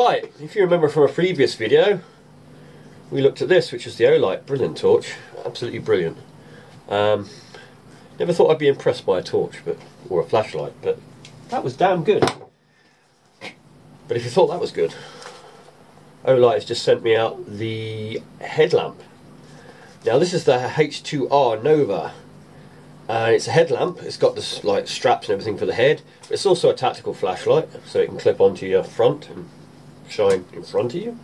Right, if you remember from a previous video, we looked at this, which is the Olight. Brilliant torch, absolutely brilliant. Never thought I'd be impressed by a torch, or a flashlight, but that was damn good. But if you thought that was good, Olight has just sent me out the headlamp. Now this is the H2R Nova. It's a headlamp. It's got this like straps and everything for the head. But it's also a tactical flashlight, so it can clip onto your front and shine in front of you.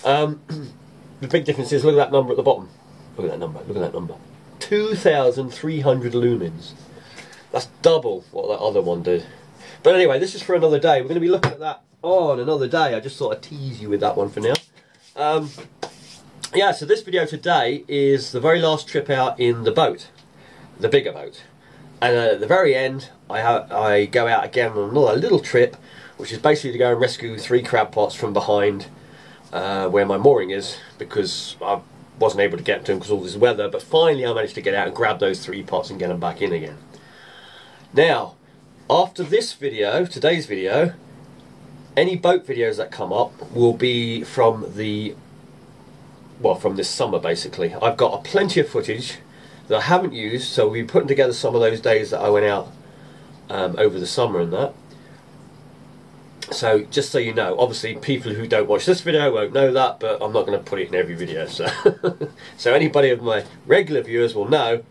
The big difference is, look at that number at the bottom. Look at that number. Look at that number. 2,300 lumens. That's double what that other one did. But anyway, this is for another day. We're going to be looking at that on another day. I just thought I'd tease you with that one for now. Yeah, so this video today is the very last trip out in the boat. The bigger boat. And at the very end, I go out again on another little trip, which is basically to go and rescue 3 crab pots from behind where my mooring is, because I wasn't able to get to them because of all this weather, but finally I managed to get out and grab those 3 pots and get them back in again. Now, after this video, today's video, any boat videos that come up will be from from this summer basically. I've got plenty of footage that I haven't used, so we'll be putting together some of those days that I went out over the summer and that. So just so you know, obviously people who don't watch this video won't know that, but I'm not going to put it in every video, so so anybody of my regular viewers will know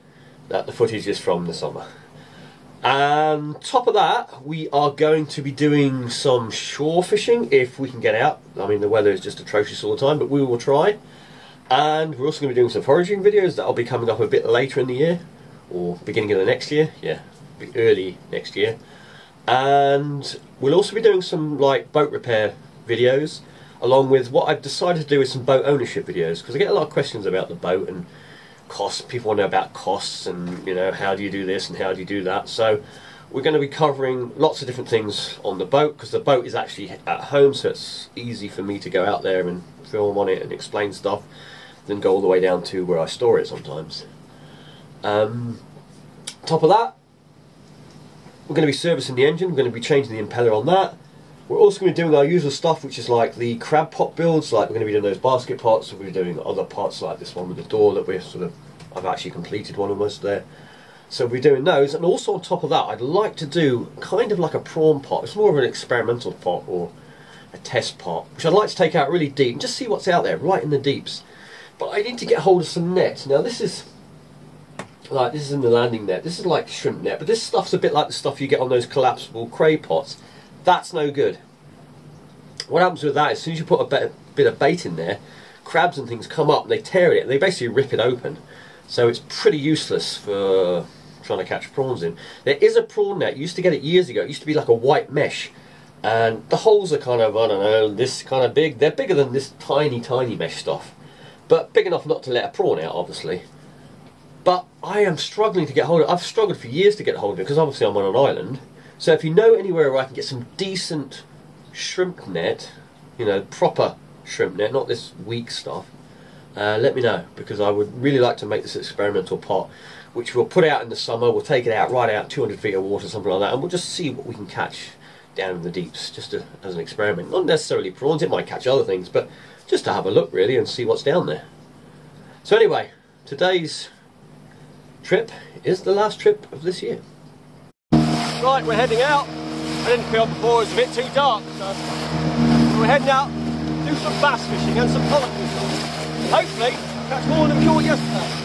that the footage is from the summer. And top of that, we are going to be doing some shore fishing if we can get out. I mean, the weather is just atrocious all the time, but we will try. And we're also going to be doing some foraging videos that will be coming up a bit later in the year, or beginning of the next year. Yeah, early next year. And we'll also be doing some like boat repair videos, along with what I've decided to do is some boat ownership videos, because I get a lot of questions about the boat and costs. People want to know about costs and, you know, how do you do this and how do you do that. So we're going to be covering lots of different things on the boat, because the boat is actually at home, so it's easy for me to go out there and film on it and explain stuff, then go all the way down to where I store it sometimes. Top of that, we're going to be servicing the engine. We're going to be changing the impeller on that. We're also going to be doing our usual stuff, which is like the crab pot builds. Like, we're going to be doing those basket pots. We're doing other parts like this one with the door that we're I've actually completed one almost there. So we're doing those. And also on top of that, I'd like to do kind of like a prawn pot. It's more of an experimental pot or a test pot, which I'd like to take out really deep and just see what's out there, right in the deeps. But I need to get hold of some nets. Now this is in the landing net. This is like shrimp net, but this stuff's a bit like the stuff you get on those collapsible cray pots. That's no good. What happens with that is, as soon as you put a bit of bait in there, crabs and things come up and they tear it and they basically rip it open. So it's pretty useless for trying to catch prawns in. There is a prawn net. You used to get it years ago. It used to be like a white mesh, and the holes are kind of, I don't know, this kind of big. They're bigger than this tiny mesh stuff, but big enough not to let a prawn out, obviously. But I am struggling to get hold of it. I've struggled for years to get hold of it, because obviously I'm on an island. So if you know anywhere where I can get some decent shrimp net, you know, proper shrimp net, not this weak stuff, let me know, because I would really like to make this experimental pot, which we'll put out in the summer. We'll take it out, right out 200 feet of water, something like that, and we'll just see what we can catch down in the deeps, just as an experiment. Not necessarily prawns, it might catch other things, but just to have a look really and see what's down there. So anyway, today's trip is the last trip of this year. Right, we're heading out. I didn't feel before it was a bit too dark, so we're heading out, do some bass fishing and some pollock fishing. Hopefully catch more than we caught yesterday.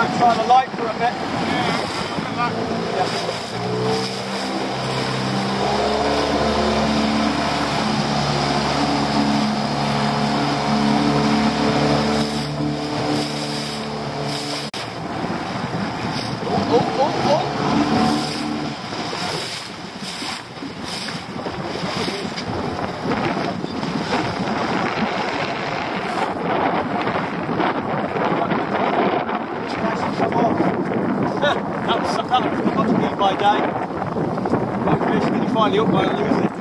and try the light for a bit. Yeah. That was about to be my day. No fish, then you finally up when I lose it.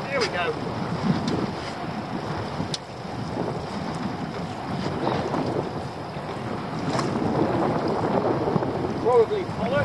There we go. Probably collar.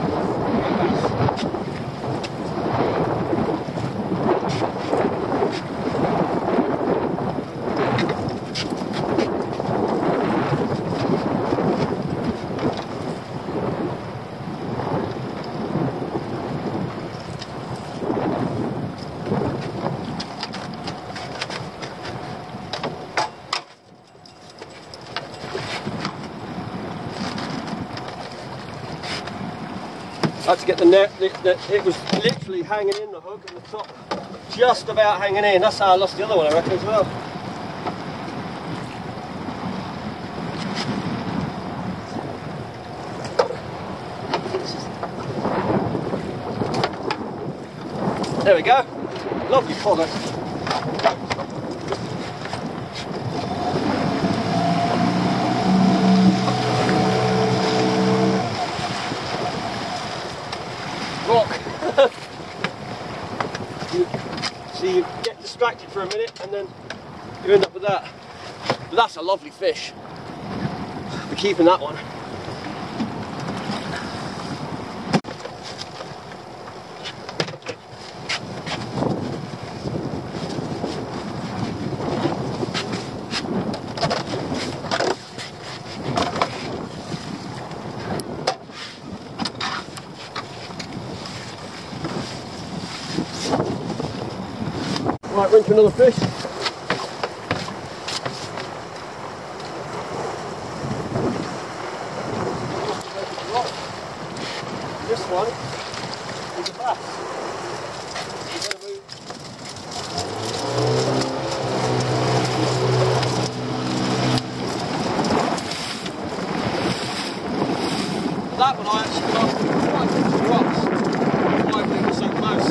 I had to get the net, it was literally hanging in the hook and the top just about hanging in. That's how I lost the other one, I reckon, as well. There we go, lovely product. So you get distracted for a minute and then you end up with that. But that's a lovely fish. We're keeping that one. Right, rinse another fish. This one is a bass. That one I actually got quite into the rocks. Why we were so close.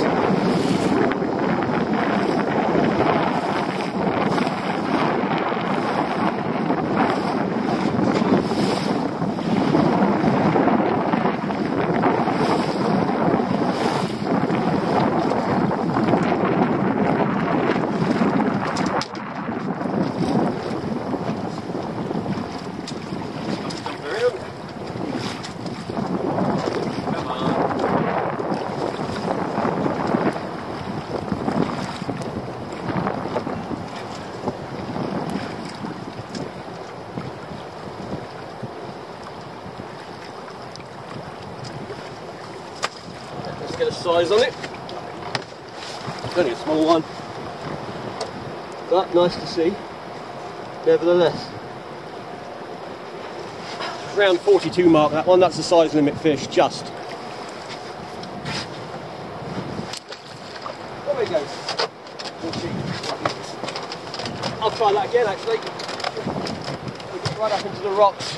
Get a size on it. It's only a small one, but nice to see nevertheless. Around 42 mark, that one. That's the size limit fish, just. There we go. I'll try that again actually. We'll get right up into the rocks.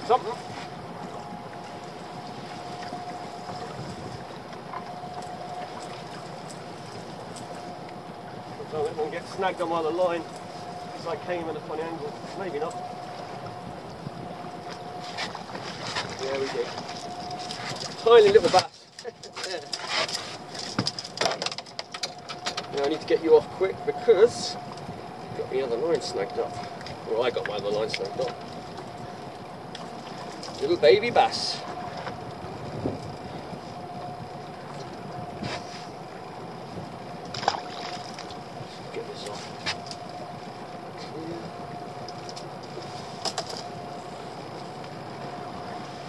Something. So that one gets snagged on my other line because I came at a funny angle. Maybe not. Yeah, we did. Tiny little bass. Now I need to get you off quick because I've got the other line snagged up. Well, I got my other line snagged up. Little baby bass. Get this off.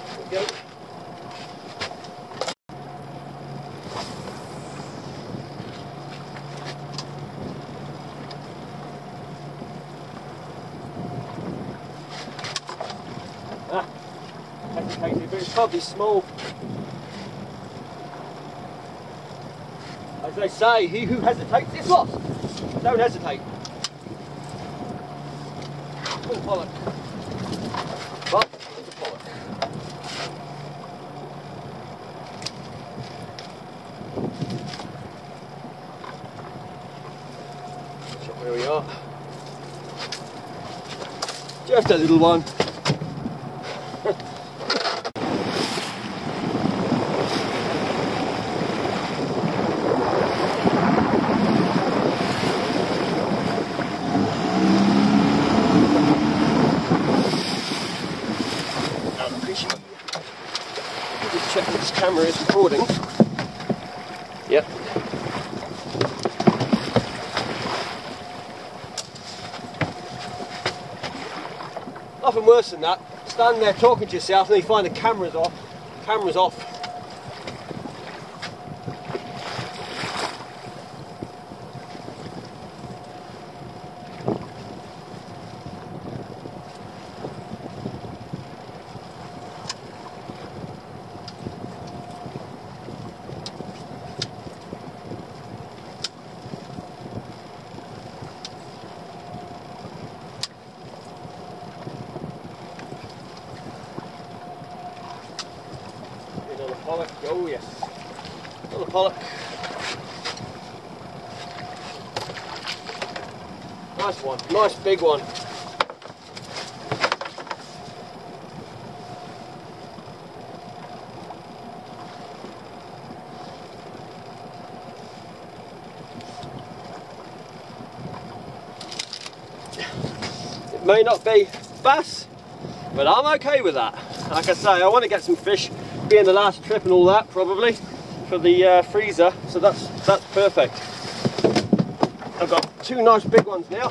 There we go. Hesitated, but it's probably small. As they say, he who hesitates is lost. Don't hesitate. Full pollock. But it's a pollock. So where we are. Just a little one. Just check this camera is recording. Yep. Nothing worse than that. Standing there talking to yourself and then you find the camera's off. Camera's off. Pollock, oh yes, another pollock. Nice one, nice big one. It may not be bass, but I'm okay with that. Like I say, I want to get some fish. Being the last trip and all that, probably for the freezer, so that's perfect. I've got two nice big ones now.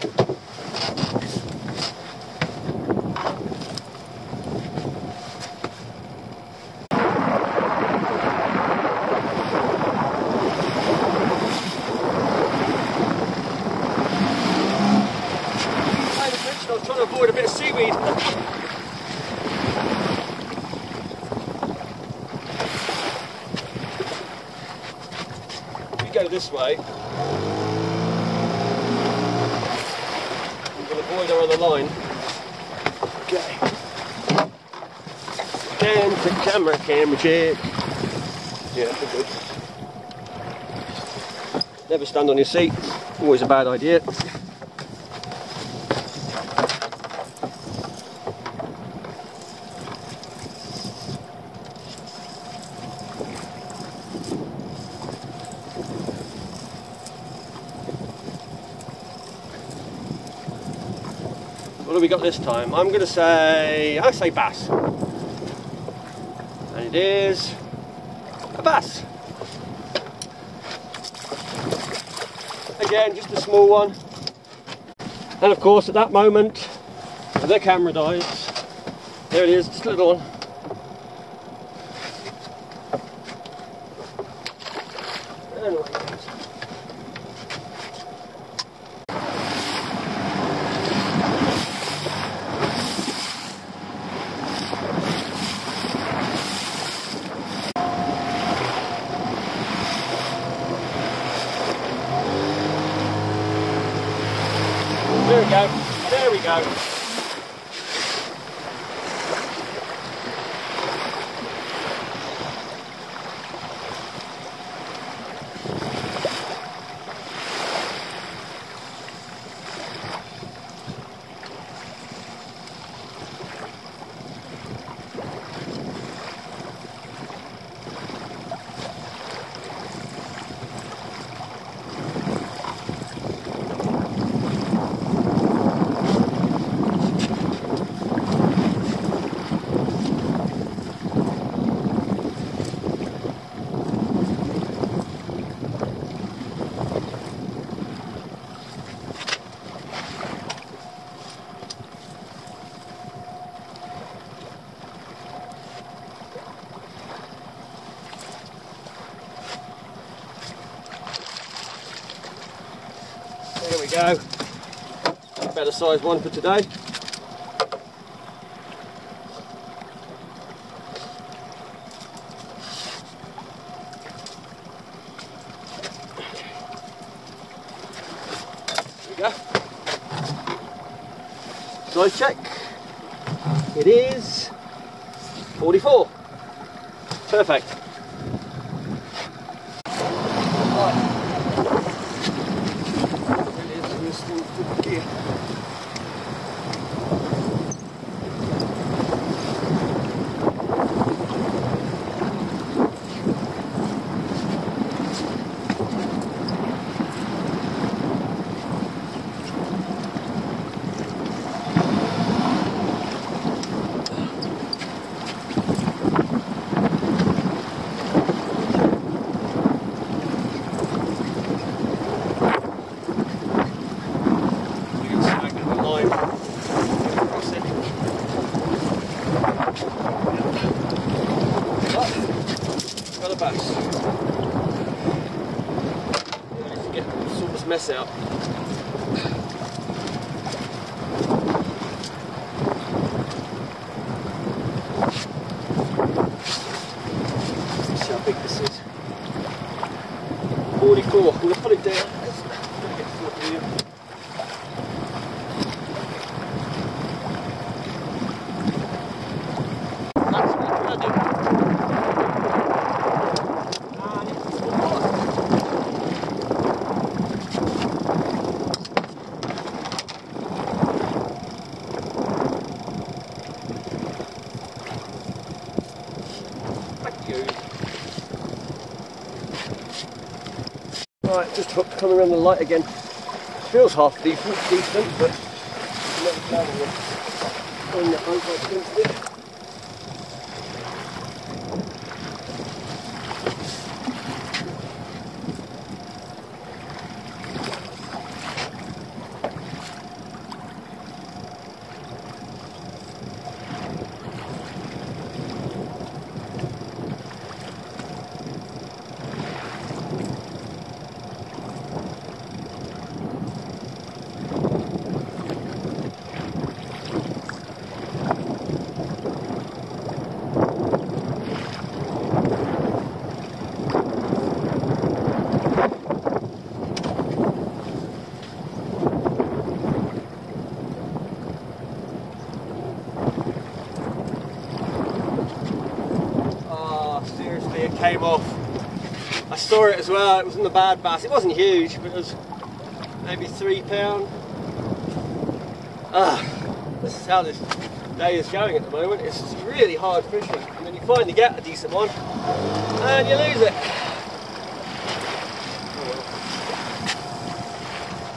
I was trying to avoid a bit of seaweed. Go this way. I'm going to avoid our other line. Okay. Again, quick camera check. Yeah, we're good. Never stand on your seat. Always a bad idea. What have we got this time? I say bass. And it is a bass. Again, just a small one. And of course, at that moment, the camera dies. There it is, just a little one. Anyway. There we go. There we go. go. Better size one for today. There we go. Size check. It is 44. Perfect. Right. Here. Got a bass. Yeah, sort this mess out. Let's see how big this is. 44. I'm going to put it down. Right, just hooked coming around the light again. Feels half decent, but not bad on the boat like against it. It came off. I saw it as well. It wasn't a bad bass. It wasn't huge, but it was maybe £3. This is how this day is going at the moment. It's really hard fishing, and then you finally get a decent one, and you lose it. Oh well.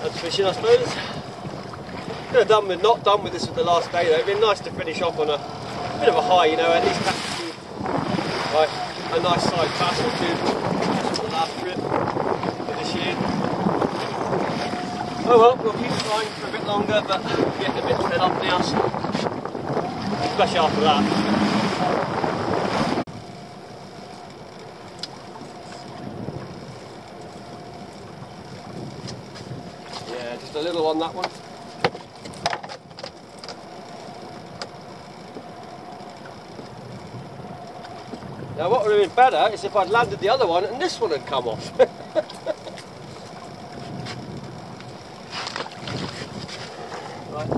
That's fishing, I suppose. Could have not done with this with the last day though. It'd been nice to finish off on a bit of a high, you know, at least catch a nice size bass or two just for the last trip for this year. Oh well, we'll keep trying for a bit longer, but we're getting a bit fed up now, so, especially after that. Yeah, just a little on that one. Now what would have been better is if I'd landed the other one and this one had come off. Right.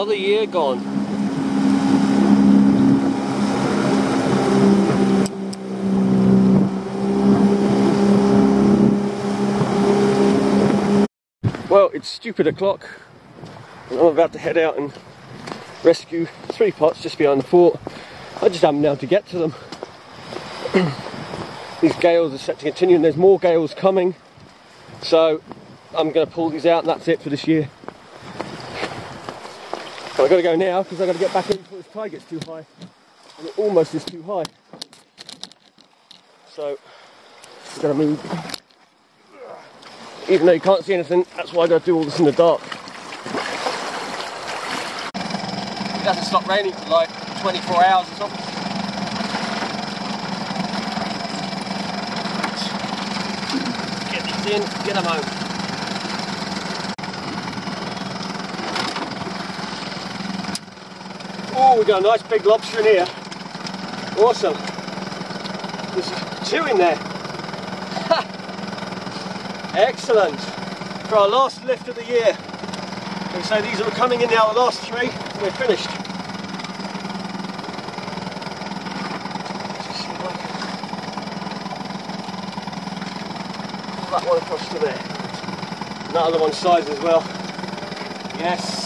Another year gone. Well, it's stupid o'clock, and I'm about to head out and rescue 3 pots just behind the fort. I just haven't been able to get to them. These gales are set to continue, and there's more gales coming, so I'm going to pull these out, and that's it for this year. But I've got to go now because I've got to get back in before this tide gets too high, and it almost is too high. So I've got to move. Even though you can't see anything, that's why I got to do all this in the dark. It doesn't stop raining for like 24 hours or something. Get these in, get them home. Oh, we've got a nice big lobster in here. Awesome. There's 2 in there. Excellent. For our last lift of the year. And so these are coming in now, the last 3, and we're finished. Pull that one across to there. And that other one's size as well. Yes.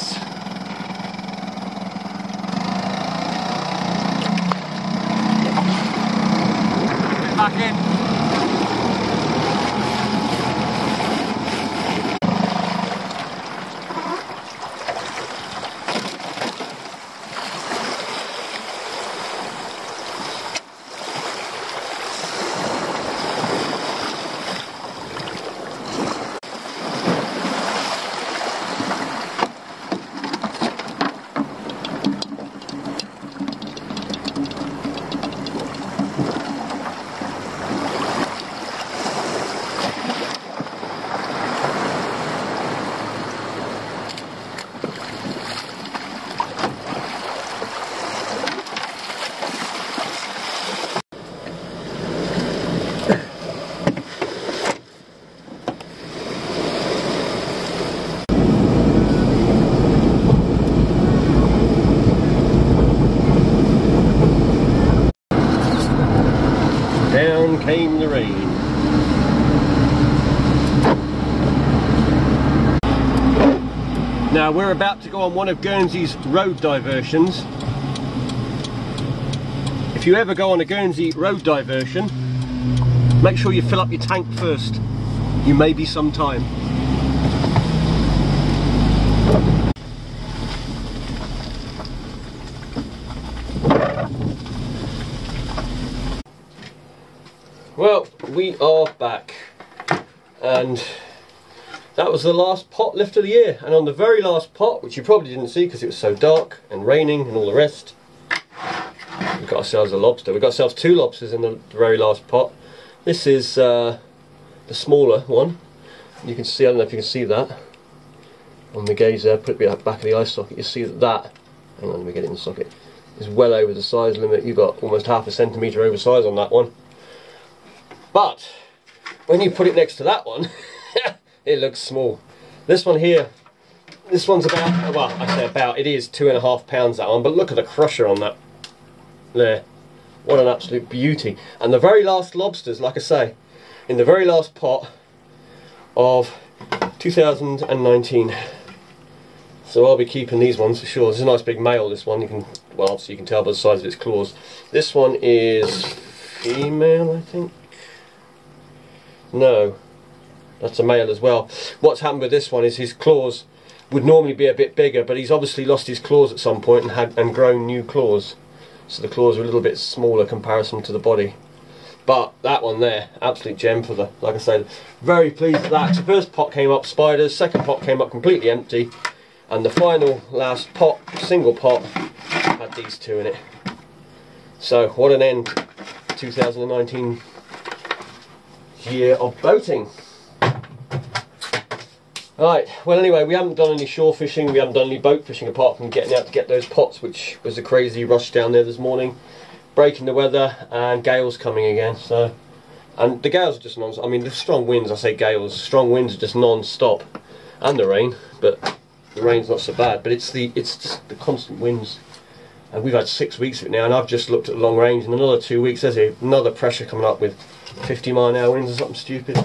Get back in. Down came the rain. Now we're about to go on one of Guernsey's road diversions. If you ever go on a Guernsey road diversion, make sure you fill up your tank first. You may be some time. Well, we are back, and that was the last pot lift of the year. And on the very last pot, which you probably didn't see because it was so dark and raining and all the rest, we got ourselves a lobster. We got ourselves 2 lobsters in the very last pot. This is the smaller one. You can see, I don't know if you can see that on the gaze there. Put it at the back of the eye socket. You see that. Hang on, let me get it in the socket. Is well over the size limit. You've got almost ½ a centimetre over size on that one. But when you put it next to that one, it looks small. This one here, this one's about, well, I say about, it is 2.5 pounds, that one, but look at the crusher on that there. What an absolute beauty. And the very last lobsters, like I say, in the very last pot of 2019. So I'll be keeping these ones for sure. This is a nice big male, this one. You can, well, obviously you can tell by the size of its claws. This one is female, I think. No, that's a male as well. What's happened with this one is his claws would normally be a bit bigger, but he's obviously lost his claws at some point and grown new claws. So the claws are a little bit smaller comparison to the body. But that one there, absolute gem for the, like I said, very pleased with that. The first pot came up spiders, second pot came up completely empty, and the final last pot, single pot, had these 2 in it. So what an end to 2019 year of boating. Right, well anyway, we haven't done any shore fishing, we haven't done any boat fishing apart from getting out to get those pots, which was a crazy rush down there this morning. Breaking the weather and gales coming again, so, and the gales are just I mean the strong winds, I say gales, strong winds are just non-stop, and the rain, but the rain's not so bad, but it's just the constant winds. And we've had 6 weeks of it now, and I've just looked at long range. In another 2 weeks, there's another pressure coming up with 50-mile-an-hour winds or something stupid.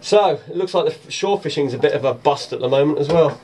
So it looks like the shore fishing is a bit of a bust at the moment as well.